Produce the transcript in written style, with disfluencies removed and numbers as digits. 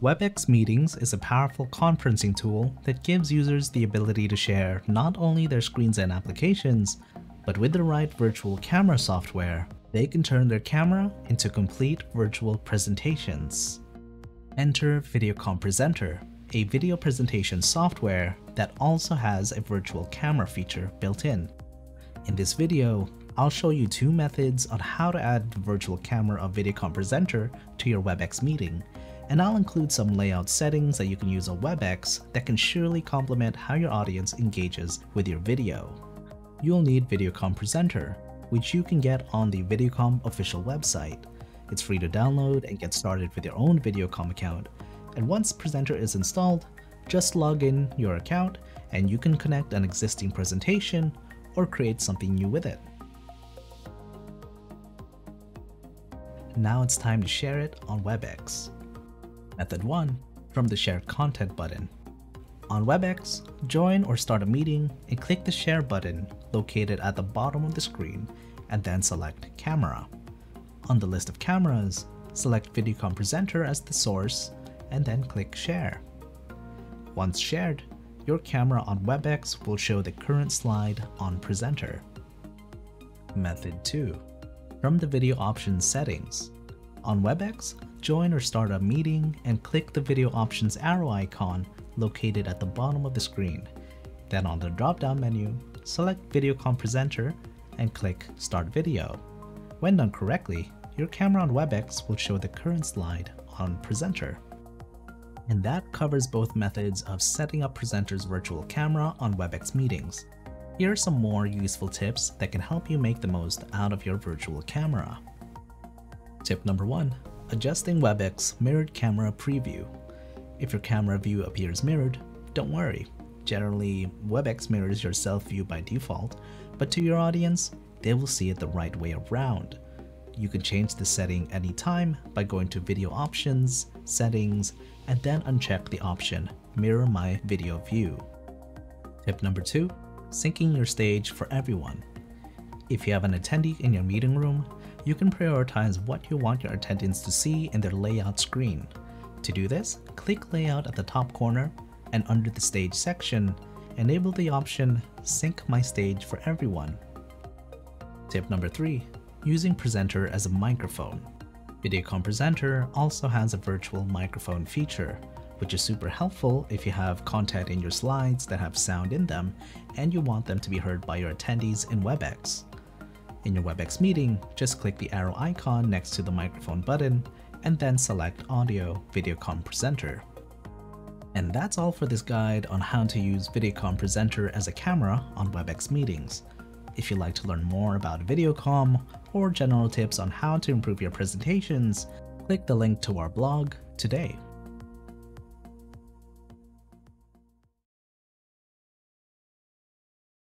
Webex Meetings is a powerful conferencing tool that gives users the ability to share not only their screens and applications, but with the right virtual camera software, they can turn their camera into complete virtual presentations. Enter VideoCom Presenter, a video presentation software that also has a virtual camera feature built in. In this video, I'll show you two methods on how to add the virtual camera of VideoCom Presenter to your Webex meeting, and I'll include some layout settings that you can use on Webex that can surely complement how your audience engages with your video. You'll need VideoCom Presenter, which you can get on the VideoCom official website. It's free to download and get started with your own VideoCom account, and once Presenter is installed, just log in your account and you can connect an existing presentation or create something new with it. Now it's time to share it on Webex. Method 1. From the Share Content button. On Webex, join or start a meeting and click the Share button located at the bottom of the screen and then select Camera. On the list of cameras, select VideoCom Presenter as the source and then click Share. Once shared, your camera on Webex will show the current slide on Presenter. Method 2. From the Video Options settings. On Webex, join or start a meeting and click the Video Options arrow icon located at the bottom of the screen. Then on the drop-down menu, select VideoCom Presenter and click Start Video. When done correctly, your camera on Webex will show the current slide on Presenter. And that covers both methods of setting up Presenter's virtual camera on Webex meetings. Here are some more useful tips that can help you make the most out of your virtual camera. Tip number 1. Adjusting Webex Mirrored Camera Preview. If your camera view appears mirrored, don't worry. Generally, Webex mirrors your self view by default, but to your audience, they will see it the right way around. You can change the setting anytime by going to Video Options, Settings, and then uncheck the option Mirror My Video View. Tip number 2. Syncing your stage for everyone. If you have an attendee in your meeting room, you can prioritize what you want your attendants to see in their layout screen. To do this, click Layout at the top corner, and under the Stage section, enable the option Sync My Stage for Everyone. Tip number 3. Using Presenter as a microphone. VideoCom Presenter also has a virtual microphone feature, which is super helpful if you have content in your slides that have sound in them and you want them to be heard by your attendees in Webex. In your Webex meeting, just click the arrow icon next to the microphone button and then select Audio VideoCom Presenter. And that's all for this guide on how to use VideoCom Presenter as a camera on Webex meetings. If you'd like to learn more about VideoCom or general tips on how to improve your presentations, click the link to our blog today.